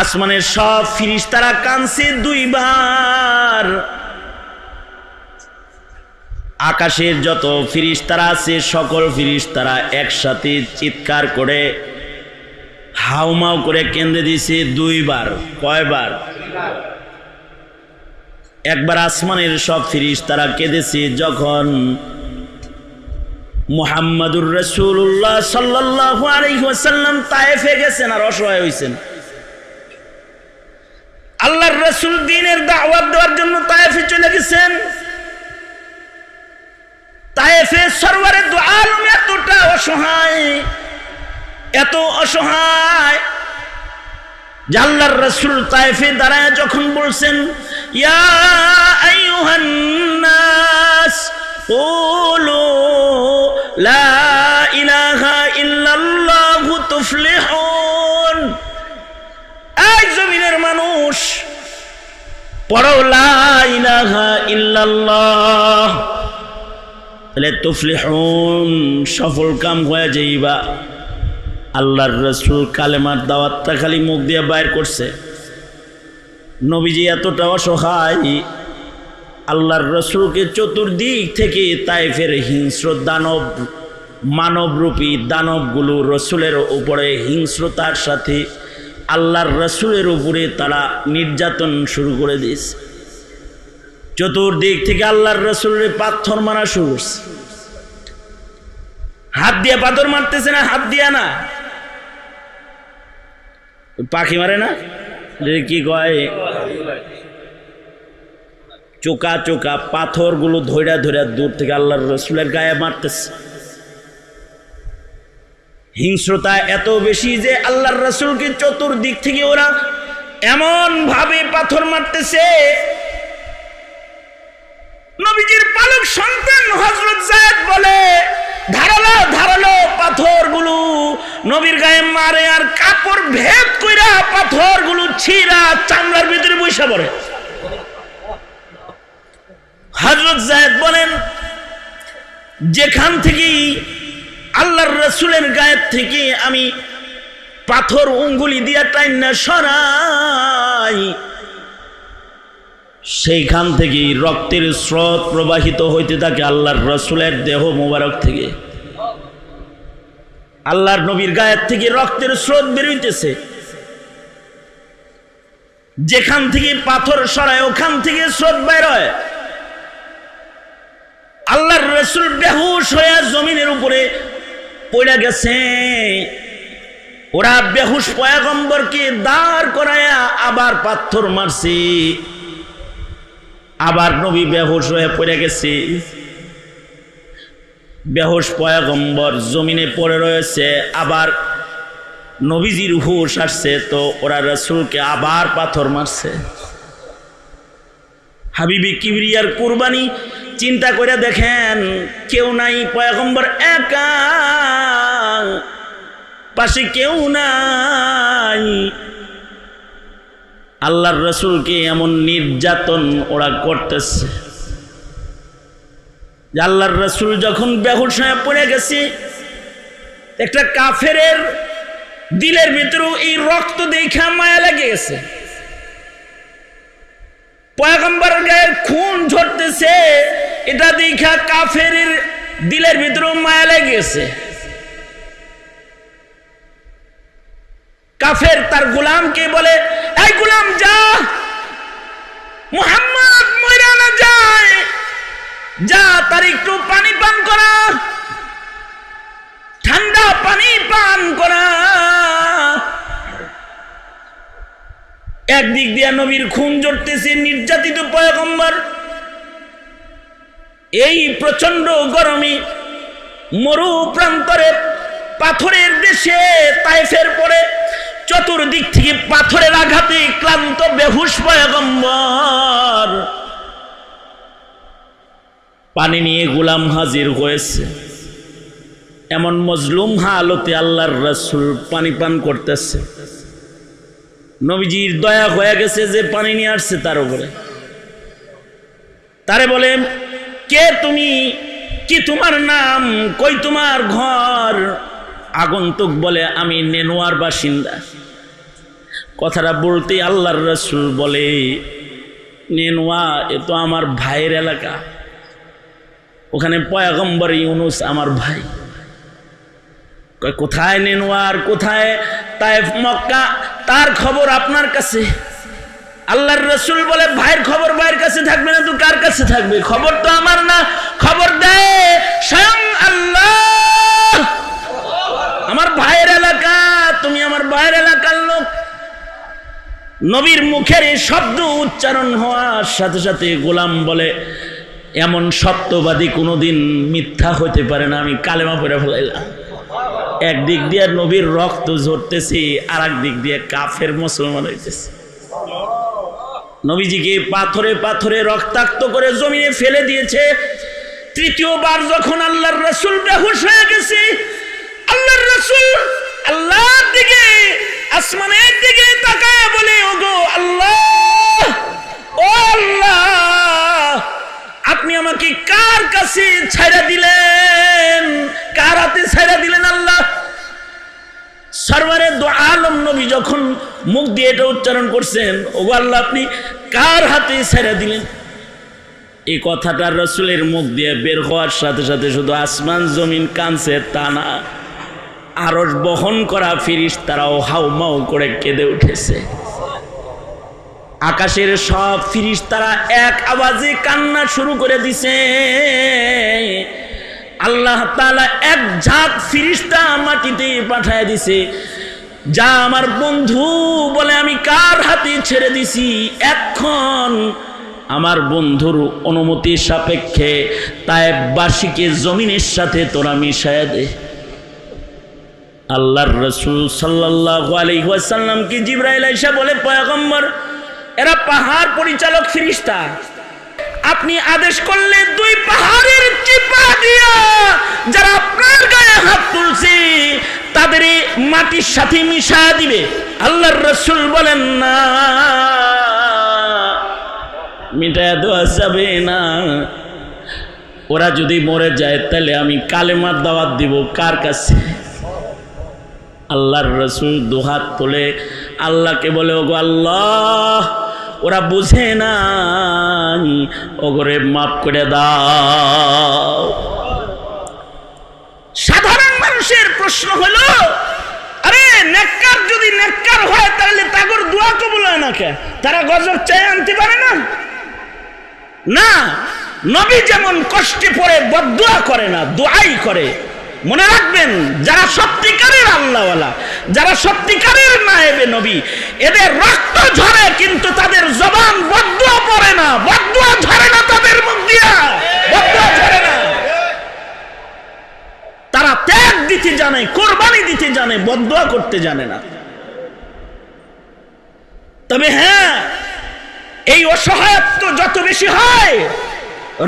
আসমানের সব ফেরেশতারা কাঁদছে দুইবার। আকাশের যত ফেরেশতারা আছে সকল ফেরেশতারা একসাথে চিৎকার করে হাউমাউ করে কেঁদে দিছে দুইবার। কয়বার? একবার আসমানের সব ফেরেশতারা কেঁদেছে যখন মুহাম্মাদুর রাসূলুল্লাহ সাল্লাল্লাহু আলাইহি ওয়াসাল্লাম তায়েফে গেছেন আর অসহায় হয়েছেন। আল্লাহর রাসূল দ্বীনের দাওয়াত দেওয়ার জন্য তায়েফে চলে গেছেন। তায়েফে সরওয়ারে দু আলম এতটা অসহায়, এত অসহায় যে আল্লাহর রাসূল তায়েফে দাঁড়ায় যখন বলছেন, ইয়া আইয়ুহান নাস কুলু লা ইলাহা ইল্লাল্লাহু তুফলিহুন, এই জমিনের মানুষ পড়ো লা ইলাহা ইল্লাল্লাহ, তাহলে তুফলিহুন সফল কাম হয়ে যাইবা। আল্লাহর রাসূল কালেমার দাওয়াতটা খালি মুখ দিয়ে বাইর করছে। নবীজি এতটা অসহায়, আল্লাহর রাসূলকে চতুর্দিক থেকে তায়েফের হিংস্র দানব, মানবরূপী দানবগুলো রাসূলের উপরে হিংস্রতার সাথে আল্লাহর রাসূলের উপরে তারা নির্যাতন শুরু করে দিয়েছে। চতুর্দিক থেকে আল্লাহর রাসূলের পাথর মারা শুরু করছে। হাত দিয়ে পাথর মারতেছে না, হাত দিয়া না, পাখি মারে না, কি কয়, চোকা চোকা পাথরগুলো ধৈরা ধৈরা দূর থেকে আল্লাহর রাসূলের গায়ে মারতেছে। হিংস্রতা এত বেশি যে আল্লাহর রাসূলকে চতুর্দিক থেকে ওরা এমন ভাবে পাথর মারতেছে। নবীজির পালক সন্তান হযরত যায়েদ বলে, ধারালো ধারালো পাথরগুলো নবীর গায়ে মারে আর কাপড় ভেদ কইরা পাথরগুলো ছিঁড়া চামড়ার ভিতরে বসে পড়ে। হযরত যায়েদ বলেন, যেখান থেকে আল্লাহর রাসূলের গায়ে থেকে আমি পাথর উঙ্গুলি দিয়া টাইনা সরাই, সেইখান থেকে রক্তের স্রোত প্রবাহিত হইতে থাকে আল্লাহর রাসূলের দেহ মোবারক থেকে। আল্লাহর নবীর গায়ের থেকে রক্তের স্রোত বের হইতেছে। যেখান থেকে পাথর সরায় ওখান থেকে স্রোত বের হয়। আল্লাহর রাসূল বেহুশ হয়ে জমিনের উপরে পড়ে গেছে। ওরা বেহুশ পয়গম্বরকে দাঁড় করায়া আবার পাথর মারছে, আবার নবী বেহুশ হয়ে পড়ে গেছে। বেহুশ পয়গম্বর জমিনে পড়ে রয়েছে, আবার নবীজির হুশ আসছে, তো ওরা রাসূলকে আবার পাথর মারছে। হাবিবি কিবরিয়ার কুরবানি চিন্তা করে দেখেন, কেউ নাই, পয়গম্বর একা, পাশে কেউ নাই। আল্লাহর রাসূলকে এমন নির্যাতন ওরা করতেছে। আল্লাহর রাসূল যখন বেহুশ হয়ে পড়ে গেছে, একটা কাফেরের দিলের ভিতরে এই রক্ত দেখা মায়া লেগে গেছে। পয়গম্বরের গায়ে খুন ঝরতেছে, এটা দেখা কাফেরের দিলের ভিতরে মায়া লেগে গেছে। কাফের তার গোলামকে বলে, এই গোলাম যা, মুহাম্মদ মইরা না যায়, যা তার একটু পানি পান করা, ঠান্ডা পানি পান করা। একদিক দিয়ে নবীর খুন ঝরতেছে, নির্যাতিত পয়গম্বর এই প্রচন্ড গরমে মরু প্রান্তরে পাথরের দেশে তায়েফের পরে চতুর্দিক থেকে পাথরের আঘাতে ক্লান্ত বেহুশ পয়গম্বর পানি নিয়ে গোলাম হাজির হয়েছে। এমন মজলুম হালতে আল্লাহর রাসূল পানি পান করতেছে। নবীজির দয়া হয়ে গেছে যে পানি নিয়ে আসছে তার উপরে। তারে বলে, কে তুমি, কি তোমার নাম, কই তোমার ঘর? আগন্তুক বলে, আমি নেনোয়ার বাসিন্দা। কথাটা বলতে আল্লাহর রাসূল বলে, নেনুয়া এ তো আমার ভাইয়ের এলাকা, ওখানে পয়গম্বর ইউনুস আমার ভাই। কোথায় নেনুয়ার, কোথায় তায়েফ মক্কা, তার খবর আপনার কাছে। আল্লাহর রাসূল বলে, ভাইয়ের খবর ভাইয়ের কাছে থাকবে না তো কার কাছে থাকবে? খবর তো আমার না, খবর দেয় স্বয়ং আল্লাহ। আমার ভাইয়ের এলাকা, তুমি আমার ভাইয়ের এলাকার লোক। নবীর মুখের এই শব্দ উচ্চারণ হওয়ার সাথে সাথে গোলাম বলে, এমন সত্যবাদী কোনোদিন মিথ্যা হতে পারে না, আমি কালেমা পড়ে ফেলাইলাম। একদিক দিয়ে নবীর রক্ত ঝরতেছি, আর এক দিক দিয়ে কাফের মুসলমান হইতেছে। নবীজিকে পাথরে পাথরে রক্তাক্ত করে জমিনে ফেলে দিয়েছে। তৃতীয়বার যখন আল্লাহর রাসূল বেহুশ হয়ে গেছে, আল্লাহর রাসূল আল্লাহর দিকে, আসমানের দিকে তাকায় বলে, ওগো আল্লাহ, ও আল্লাহ, আপনি আমাকে কার কাছে ছাইড়া দিলেন, কার হাতে ছাইড়া দিলেন আল্লাহ? সরওয়ারে দু আলম নবী যখন মুখ দিয়ে এটা উচ্চারণ করছেন, ওগো আল্লাহ, আপনি কার হাতে ছাইড়া দিলেন, এই কথাটা রাসূলের মুখ দিয়ে বের হওয়ার সাথে সাথে শুধু আসমান জমিন কাঁদছে তা না, আরশ বহন করা ফেরেশতারাও হাউমাউ করে কেঁদে উঠেছে। আকাশের সব ফেরেশতারা এক আওয়াজে কান্না শুরু করে দিছে। আল্লাহ তাআলা এক ঝাঁক ফেরেশতা মাটিতে পাঠায় দিছে। যা আমার বন্ধু বলে, আমি কার হাতে ছেড়ে দিছি, এখন আমার বন্ধুর অনুমতি সাপেক্ষে তায়েফবাসীকে জমিনের সাথে তোরা মিশায়া দে। আল্লাহর রাসূল সাল্লাল্লাহু আলাইহি ওয়াসাল্লাম কি জিবরাইল আয়েশা বলে, পয়গম্বর, এরা পাহাড় পরিচালক ফেরেশতা, আপনি আদেশ করলে দুই পাহাড়ের চিপা দিয়া যারা আপনার গায়ে হাত তুলছে তাদের মাটির সাথে মিশায়া দিবে। আল্লাহর রাসূল বলেন, না, মিটায়া দেওয়া যাবে না। ওরা যদি মরে যায় তাহলে আমি কালেমার দাওয়াত দিব কার কাছে? আল্লাহর রাসূল দুহাত তুলে আল্লাহকে বলে, ওগো আল্লাহ, ওরা বুঝে না, ওগরে মাফ করে দাও। সাধারণ মানুষের প্রশ্ন হলো, আরে নেককার যদি নেককার হয় তাহলে তাগর দোয়া কবুল হয় না কে? তারা গজব চাই আনতে পারে না? না, নবী যেমন কষ্টে পড়ে বদদুয়া করে না, দোয়াই করে। মনে রাখবেন, যারা সত্যিকারের আল্লাহওয়ালা, যারা সত্যিকারের নায়েবে নবী, এদের রক্ত ঝরে কিন্তু তাদের জবান বদদুয়া পড়ে না, বদদুয়া ঝরে না তাদের মুখ দিয়া, বদদুয়া ঝরে না। তারা ত্যাগ দিতে জানে, কোরবানি দিতে জানে, বদদুয়া করতে জানে না। তবে হ্যাঁ, এই অসহায়ত্ব যত বেশি হয়,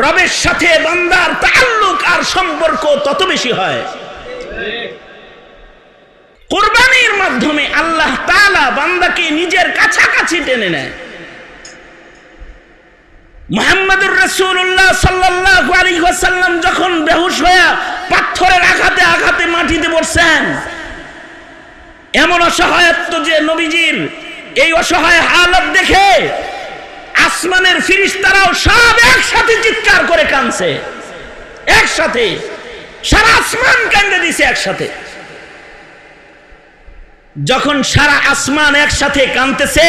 রবের সাথে বান্দার তাআল্লুক আর সম্পর্ক তত বেশি হয়। কুরবানির মাধ্যমে আল্লাহ তাআলা বান্দাকে নিজের কাছাকাছি টেনে নেয়। মুহাম্মদুর রাসূলুল্লাহ সাল্লাল্লাহু আলাইহি ওয়াসাল্লাম যখন বেহুশ হয়ে পাথরের আঘাতে আঘাতে মাটিতে পড়ছেন, এমন অসহায়ত্ব যে নবীজির এই অসহায় হালত দেখে আসমানের ফেরেশতারাও সব একসাথে চিৎকার করে কাঁদছে, একসাথে সারা আসমান কাঁদে দিছে একসাথে। যখন সারা আসমান একসাথে কাঁদতেছে,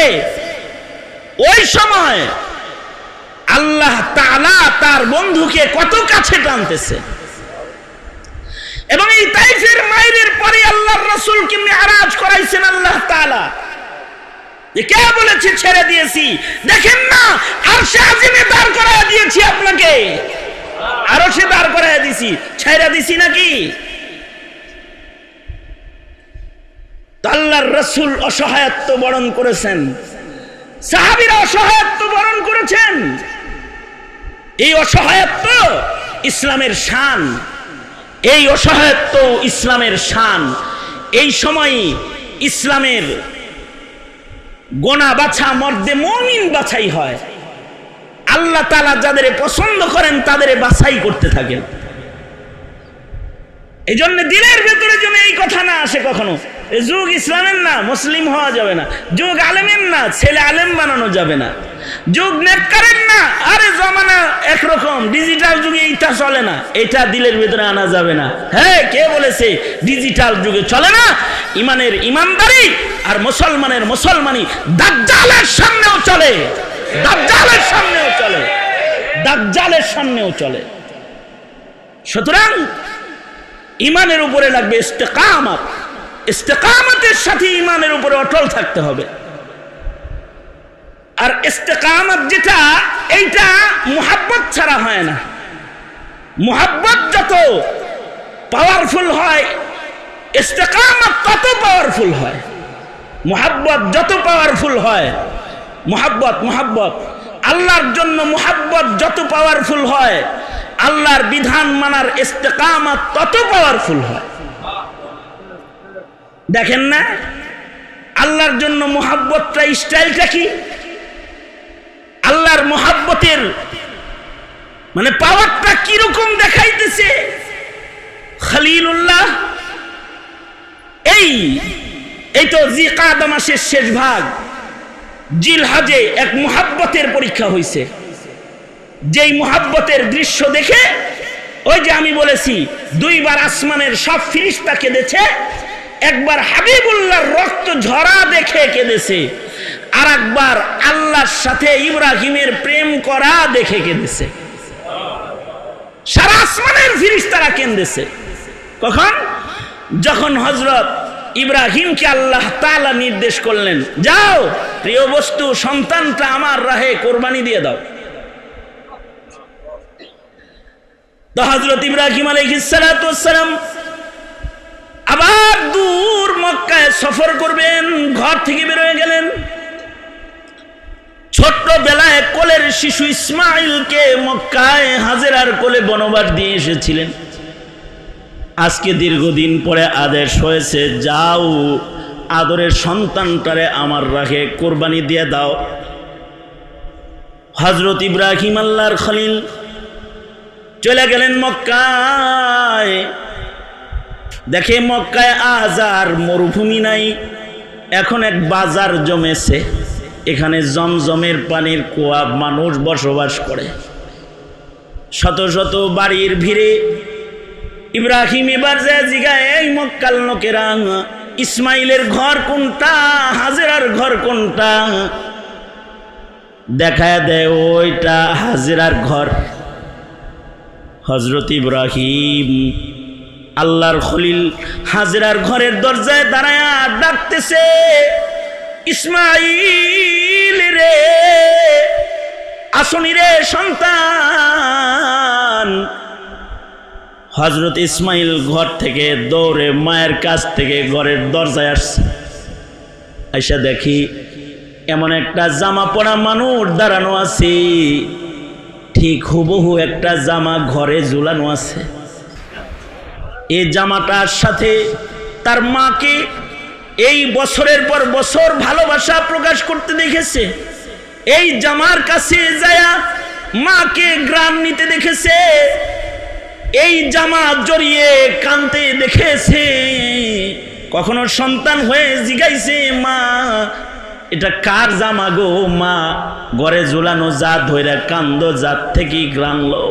ওই সময় আল্লাহ তাআলা তার বন্ধুকে কত কাছে টানতেছে। এবং এই তাইফের মাইরের পরে আল্লাহর রাসূলকে মিরাজ করাইছেন আল্লাহ তাআলা। কে বলেছে ছেড়ে দিয়েছি? দেখেন না, আরশে আজিমে দাঁড় করায় দিয়েছি আপনাকে, আরশে দাঁড় করায় দিয়েছি, ছেড়ে দিছি নাকি? আল্লাহর রাসূল অসহায়ত্ব বরণ করেছেন, সাহাবীরা অসহায়ত্ব বরণ করেছেন। এই অসহায়ত্ব ইসলামের শান, এই অসহায়ত্ব ইসলামের শান। এই সময় ইসলামের গোনা বাছা মর্দে মুমিন বাছাই হয়। আল্লাহ তাআলা যাদের পছন্দ করেন তাদের বাছাই করতে থাকেন। এই জন্য দিলের ভেতরে যেন এই কথা না আসে কখনো যুগ ইসলামের না, মুসলিম হওয়া যাবে না। যুগ আলেমের না, ছেলে আলেম বানানো যাবে না। যুগ নেককারের না, আরে জমানা একরকম, ডিজিটাল যুগে এটা চলে না, এটা দিলের ভিতরে আনা যাবে না। হ্যাঁ, কে বলেছে ডিজিটাল যুগে চলে না? ইমানের ইমানদারি আর মুসলমানের মুসলমানি দাজ্জালের সামনেও চলে, দাজ্জালের সামনেও চলে, দাজ্জালের সামনেও চলে। সুতরাং ইমানের উপরে লাগবে ইস্তেকামত, ইস্তেকামতের সাথে ইমানের উপরে অটল থাকতে হবে। আর ইস্তেকামত যেটা, এইটা মুহাব্বত ছাড়া হয় না। মুহাব্বত যত পাওয়ারফুল হয়, ইস্তেকামত তত পাওয়ারফুল হয়। মুহাব্বত যত পাওয়ারফুল হয়, মুহাব্বত আল্লাহর জন্য মুহাব্বত যত পাওয়ারফুল হয়, আল্লাহর বিধান মানার ইস্তেকামত তত পাওয়ারফুল হয়। দেখেন না আল্লাহর জন্য মুহাব্বতটা, স্টাইলটা কি? আল্লাহর মুহাব্বতের মানে পাওয়ারটা কিরকম দেখাইতেছে। খলিলুল্লাহ, এই তো জিকাদা মাসের শেষ ভাগ, জিলহাজে এক মুহাব্বতের পরীক্ষা হয়েছে। যেই মুহাব্বতের দৃশ্য দেখে, ওই যে আমি বলেছি, দুইবার আসমানের সব ফেরেশতা কেঁদেছে, একবার হাবিবুল্লাহর রক্ত ঝরা দেখে কেঁদেছে, আর একবার আল্লাহর সাথে ইব্রাহিমের প্রেম করা দেখে কেঁদেছে। সারা আসমানের ফেরেশতারা কেঁদেছে। কখন? যখন হযরত ইব্রাহিমকে আল্লাহ তাআলা নির্দেশ করলেন, যাও প্রিয় বস্তু সন্তানটা আমার রাহে কোরবানি দিয়ে দাও। তো হযরত ইব্রাহিম আলাইহিস সালাতু ওয়াস সালাম আবার দূর মক্কায় সফর করবেন, ঘর থেকে বের হয়ে গেলেন। ছোট্টবেলায় কোলের শিশু ইসমাইলকে মক্কায় হাজেরার কোলে বনবাস দিয়ে এসেছিলেন। আজকে দীর্ঘদিন পরে আদেশ হয়েছে, যাও আদরের সন্তানটারে আমার রাহে কোরবানি দিয়ে দাও। হযরত ইব্রাহিম আল্লাহর খলিল চলে গেলেন মক্কায়। দেখে মক্কায় আজ আর মরুভূমি নাই, এখন এক বাজার জমেছে। এখানে জমজমের পানির কুয়া, মানুষ বসবাস করে। শত শত বাড়ির ভিড়ে ইব্রাহিম এবার যায় জিগায়, এই মক্কার লোকেরা, ইসমাইলের ঘর কোনটা, হাজেরার ঘর কোনটা? দেখায় দেয় ওইটা হাজেরার ঘর। হযরত ইব্রাহিম আল্লাহর খলিল হাজেরার ঘরের দরজায় দাঁড়ায় ডাকতেছে, ইসমাইল রে, আসনি রে সন্তান। হযরত ইসমাইল ঘর থেকে দৌড়ে মায়ের কাছ থেকে ঘরের দরজায় আসছে। আইসা দেখি এমন একটা জামা পরা মানুষ দাঁড়ানো আছে, ঠিক হুবহু একটা জামা ঘরে ঝুলানো আছে। এই জামাটার সাথে তার মাকে এই বছরের পর বছর ভালোবাসা প্রকাশ করতে দেখেছে। এই জামার কাছে যায়া মাকে গ্রাম নিতে দেখেছে, এই জামা জড়িয়ে কাঁদতে দেখেছে। কখনো সন্তান হয়ে জিগাইছে, মা এটা কার জামা গো মা? ঘরে ঝুলানো যা ধইরা কান্দ, জাত থেকে গ্রানলো।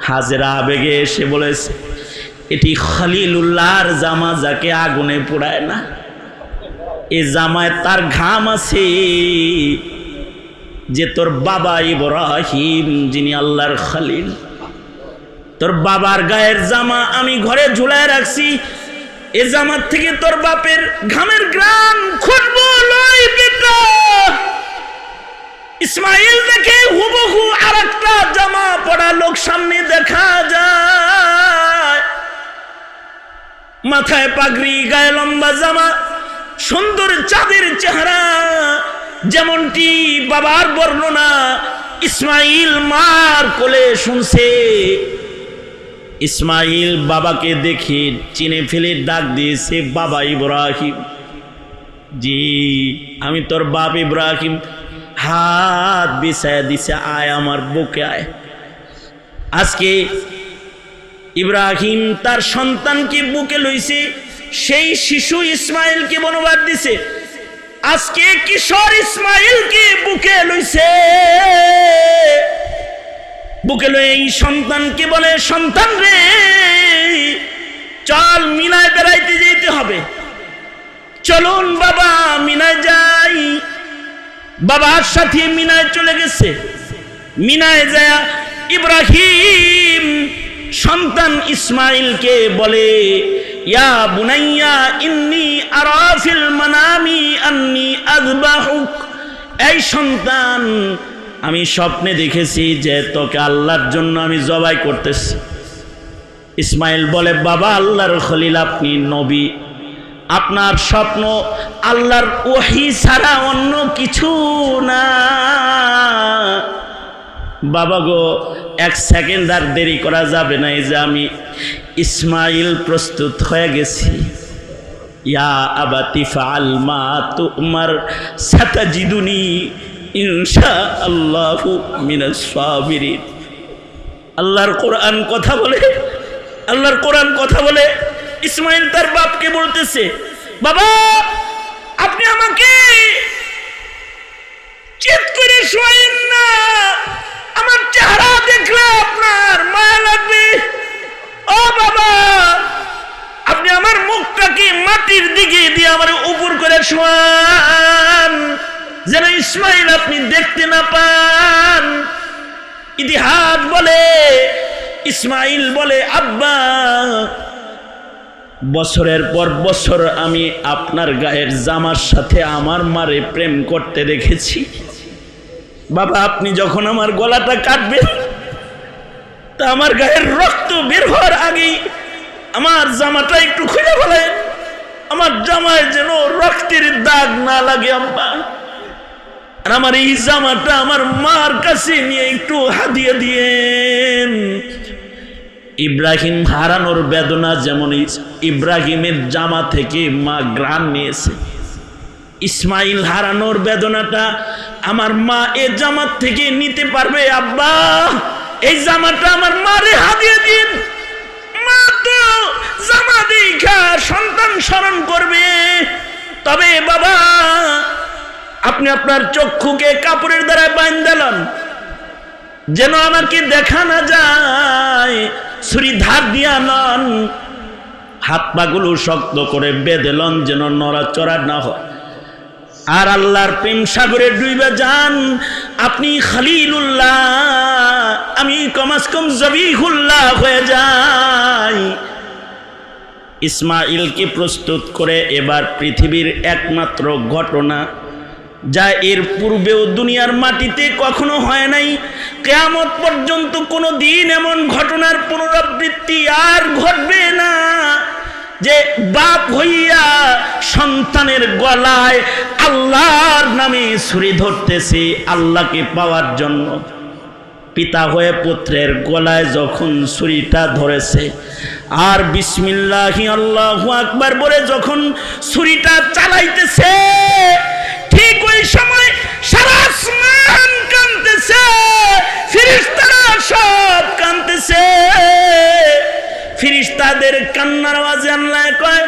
হাজেরা আবেগে এসে বলেছে, এটি খলিলুল্লাহর জামা, যাকে আগুনে পোড়ায় না। এই জামায় তার ঘাম আছে, যে তোর বাবা ইব্রাহিম, যিনি আল্লাহর খলিল, তোর বাবার গায়ের জামা আমি ঘরে ঝুলায় রাখছি। এ জামার থেকে তোর বাপের ঘামের গ্রাম খুঁজবো লই বেটা। ইসমাইল দেখে হুবহু আর একটা জামা পড়া লোক সামনে দেখা যায়, মাথায় পাগড়ি, গায়ে লম্বা জামা, সুন্দর চাঁদের চেহারা। যেমনটি বাবার বর্ণনা ইসমাইল মার কোলে শুনছে। ইসমাইল বাবাকে দেখে চিনে ফেলে ডাক দিয়েছে, বাবা ইব্রাহিম। জি আমি তোর বাপ ইব্রাহিম। হাত বিছায়া দিছে, আয় আমার বুকে আয়। আজকে ইব্রাহিম তার সন্তানকে বুকে লইছে, সেই শিশু ইসমাইলকে বনবাস দিছে, আজকে কিশোর ইসমাইলকে বুকে লইছে, বুকে লয়ে এই সন্তানকে বলে, সন্তান রে চল মিনায় বেড়াইতে যেতে হবে, চলুন বাবা মিনায় যাই। বাবার সাথে মিনায় চলে গেছে। মিনায় যায় ইব্রাহিম সন্তান ইসমাইলকে বলে, ইয়া বুনাইয়া ইন্নী আরা ফিল মানামি আন্নী আযবাহুক, এই সন্তান আমি স্বপ্নে দেখেছি যে তোকে আল্লাহর জন্য আমি জবাই করতেছি। ইসমাইল বলে, বাবা আল্লাহর খলিল, আপনি নবী, আপনার স্বপ্ন আল্লাহর ওহী ছাড়া অন্য কিছু না। বাবা গো, এক সেকেন্ড আর দেরি করা যাবে না, এই যে আমি ইসমাইল প্রস্তুত হয়ে গেছি। ইয়া আবাতি ফাআল মা তুমার সাতাজিদুনি ইনশাআল্লাহু মিনাস সাবিরিন। আল্লাহর কোরআন কথা বলে, আল্লাহর কোরআন কথা বলে। ইসমাইল তার বাপকে বলতেছে, বাবা আপনি আমাকে চিৎ করে শোয়েন না, আমার চেহারা দেখলে আপনার মায়া লাগবে। ও বাবা, আপনি আমার মুখটাকে মাটির দিকে দিয়ে আমার উপর করে শোয়ান, যেন ইসমাইল আপনি দেখতে না পান। ইতিহাস বলে, ইসমাইল বলে, আব্বা বছরের পর বছর আমি আপনার গায়ের জামার সাথে আমার মারে প্রেম করতে দেখেছি। বাবা আপনি যখন আমার গলাটা কাটবেন, তা আমার গায়ের রক্ত বের হওয়ার আগেই আমার জামাটা একটু খুলে ফেলেন, আমার জামায় যেন রক্তের দাগ না লাগে আম্মা। আর আমার এই জামাটা আমার মার কাছে নিয়ে একটু হাদিয়া দিয়েন। ইব্রাহিম হারানোর বেদনা যেমন ইব্রাহিমের জামা থেকে মা ঘ্রাণ নিয়েছে, ইসমাইল হারানোর বেদনাটা আমার মা এই জামাত থেকে নিতে পারবে। আব্বা এই জামাটা আমার মারে হাদিয়া দিন। মা তো জামা দেখা সন্তান স্মরণ করবে, তবে বাবা আপনি আপনার চক্ষুকে কাপড়ের দ্বারা বাঁধলেন যেন আমাকে দেখা না যায়, ছুরি ধার দিয়া নন, হাত পাগুলো শক্ত করে বেঁধেলন যেন নড়াচড়া না হয়। আর আল্লাহর প্রেম সাগরে ডুইবা যান আপনি খলিলুল্লাহ, আমি কমাস কম জবিহুল্লাহ হয়ে যাই। ইসমাইলকে প্রস্তুত করে এবার পৃথিবীর একমাত্র ঘটনা, যা এর পূর্বেও দুনিয়ার মাটিতে কখনো হয় নাই, কিয়ামত পর্যন্ত কোনো দিন এমন ঘটনার পুনরাবৃত্তি আর ঘটবে না, যে বাপ হইয়া সন্তানের গলায় আল্লাহর নামে ছুরি ধরতেছে আল্লাহকে পাওয়ার জন্য। পিতা হয়ে পুত্রের গলায় যখন ছুরিটা ধরেছে আর বিসমিল্লাহি আল্লাহু আকবার বলে যখন ছুরিটা চালাইতেছে, ঠিক ওই সময় সারা আসমান কাঁদতেছে, ফেরেশতারা সব কাঁদতেছে। ফেরেশতাদের কান্নার আওয়াজে আল্লাহ কয়,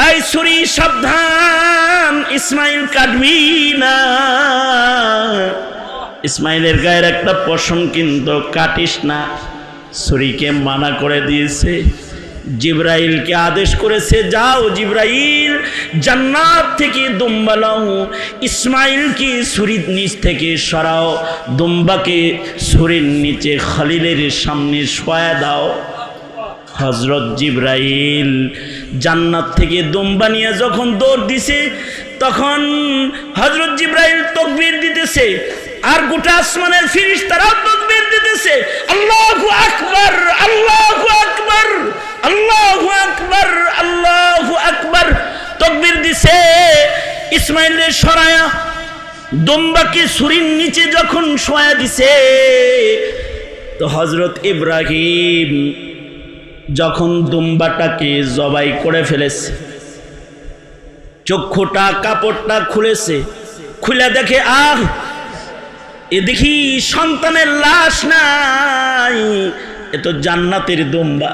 এই ছুরি সাবধান, ইসমাইল কাটবি না। ইসমাইলের গায়ের একটা পশম কিন্তু কাটিস না, ছুরিকে মানা করে দিয়েছে। জিব্রাইলকে আদেশ করেছে, যাও জিব্রাইল জান্নাত থেকে দুম্বা লাও, ইসমাইলকে ছুরির নিচ থেকে সরাও, দুম্বাকে ছুরির নিচে খলিলের সামনে শোয়া দাও। হযরত জিব্রাইল জান্নাত থেকে দুম্বা নিয়ে যখন দৌড় দিছে, তখন হযরত জিব্রাইল তাকবীর দিতেছে, আর গোটা আসমানের ফেরেশতারা তাকবীর দিতেছে, আল্লাহু আকবার, আল্লাহু আকবার, আল্লাহু আকবার, আল্লাহু আকবার তাকবীর দিছে। ইসমাইলের সরায়া দুম্বাকে ছুরির নিচে যখন শোয়া দিছে, তো হযরত ইব্রাহিম যখন দুম্বাটাকে জবাই করে ফেলেছে, চক্ষুটা কাপড়টা খুলেছে, খুলে দেখে এ দেখি সন্তানের লাশ নাই, এ তো জান্নাতের দুম্বা।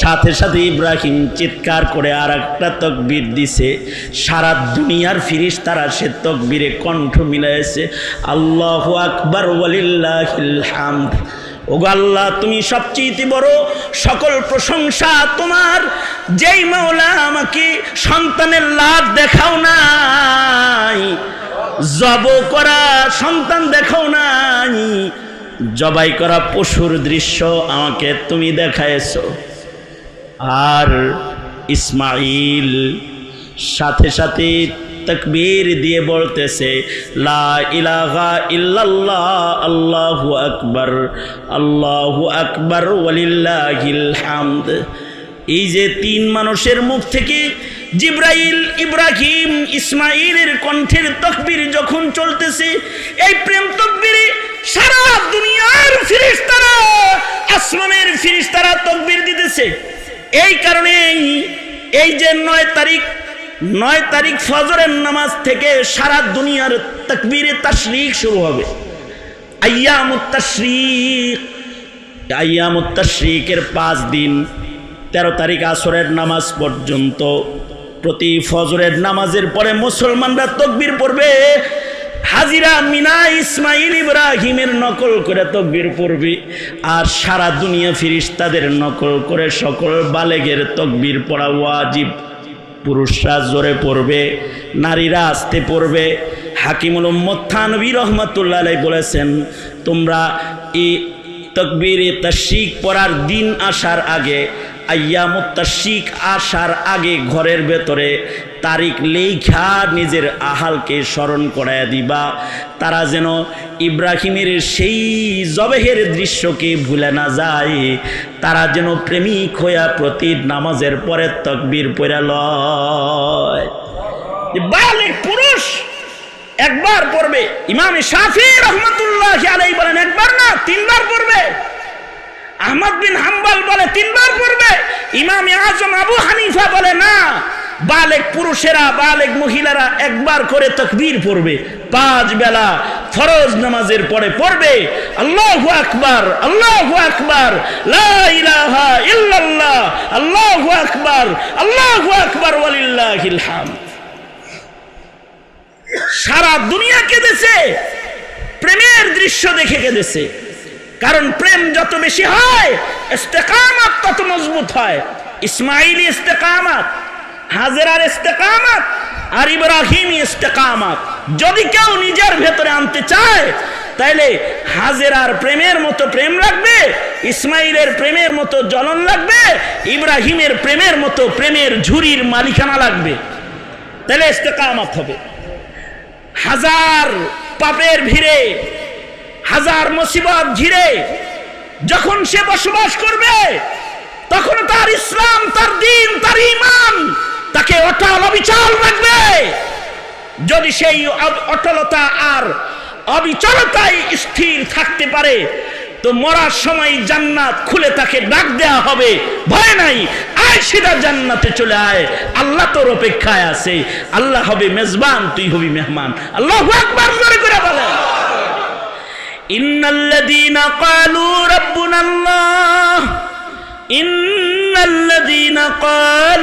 সাথে সাথে ইব্রাহিম চিৎকার করে আর একটা তাকবীর দিছে। সারা দুনিয়ার ফেরেশতারা সে তাকবীরে কণ্ঠ মিলাইছে, আল্লাহু আকবার ওয়ালিল্লাহিল হামদ। ওগো আল্লাহ, তুমি সবচেয়ে বড়, সকল প্রশংসা তোমার, যেই মাওলা আমাকে সন্তানের লাভ দেখাও নাই, জব করা সন্তান দেখাও নাই, জবাই করা পশুর দৃশ্য আমাকে তুমি দেখাইছো। আর ইসমাইল সাথে সাথে তাকবীর দিয়ে বলতেছে, লা ইলাহা ইল্লাল্লাহ, আল্লাহু আকবার ওয়ালিল্লাহিল হামদ। এই যে তিন মানুষের মুখ থেকে জিবরাইল, ইব্রাহিম, ইসমাইলের কণ্ঠের তাকবীর যখন চলতেছে, এই প্রেম তাকবীরে সারা দুনিয়ার ফেরেশতারা, আসমানের ফেরেশতারা তাকবীর দিতেছে। এই কারণে এই যে 9 তারিখ ফজরের নামাজ থেকে সারা দুনিয়ার তাকবীরে তাশরিক শুরু হবে। আইয়ামুত তাশরিকের 5 দিন, 13 তারিখ আসরের নামাজ পর্যন্ত প্রতি ফজরের নামাজের পরে মুসলমানরা তাকবীর পড়বে। হাজিরা মিনা ইসমাইল ইব্রাহিমের নকল করে তাকবীর পড়বে, আর সারা দুনিয়া ফেরেশতাদের নকল করে সকল বালেগের তাকবীর পড়া ওয়াজিব। পুরুষরা জোরে পড়বে, নারীরা আস্তে পড়বে। হাকিমুল উম্মত থানভী রহমাতুল্লাহ আলাইহি বলেছেন, তোমরা এই তাকবীরে তাশরিক পড়ার দিন আসার আগে, আইয়ামুত তাশরিক আসার আগে ঘরের ভেতরে তারিখ লেখা নিজের আহালকে স্মরণ করায় দিবা, তারা যেন ইব্রাহিমের সেই জবেহের দৃশ্যকে ভুলে না যায়, তারা যেন প্রেমিক হইয়া প্রতি নামাজের পরে তাকবীর পড়া লয়। বালেগ পুরুষ একবার পড়বে, ইমাম শাফি রহমাতুল্লাহি আলাইহি বলেন একবার না 3 বার পড়বে, আহমদ বিন হাম্বল বলে 3 বার পড়বে, ইমাম আজম আবু হানিফা বলে না, বালেগ পুরুষেরা, বালেগ মহিলারা একবার করে তাকবীর পড়বে। 5 বেলা ফরজ নামাজের পরে পড়বে, আল্লাহু আকবার, আল্লাহু আকবার, লা ইলাহা ইল্লাল্লাহ, আল্লাহু আকবার ওয়ালিল্লাহিল হামদ। সারা দুনিয়া কেঁদেছে, প্রেমের দৃশ্য দেখে কেঁদেছে। কারণ প্রেম যত বেশি হয়, ইস্তেকামত তত মজবুত হয়। ইসমাইলি ইস্তেকামত, হাজেরার ইস্তেকামত, আর ইব্রাহিমি ইস্তেকামত যদি কেউ নিজের ভেতরে আনতে চায়, তাইলে হাজেরার প্রেমের মতো প্রেম লাগবে, ইসমাইলের প্রেমের মতো জ্বলন লাগবে, ইব্রাহিমের প্রেমের মতো প্রেমের ঝুরির মালিকানা লাগবে, তাহলে ইস্তেকামত হবে। হাজার পাপের ভিড়ে, হাজার মুসিবত ঘিরে যখন সে বসবাস করবে, তখন তার ইসলাম, তার দ্বীন, তার ঈমান তাকে অটল অবিচল রাখবে। যদি সেই অটলতা আর অবিচলতায় স্থির থাকতে পারে, তো মরার সময় জান্নাত খুলে তাকে ডাক দেয়া হবে, ভয় নাই, আয় সিধা জান্নাতে চলে আয়, আল্লাহ তোর অপেক্ষায় আছে। আল্লাহ হবে মেজবান, তুই হবি মেহমান। আল্লাহু আকবার জোরে করে বলেন। ইন্নাল্লাযীনা ক্বালু রাব্বুনাল্লাহ, ইন্নাল্লাযীনা ক্বালু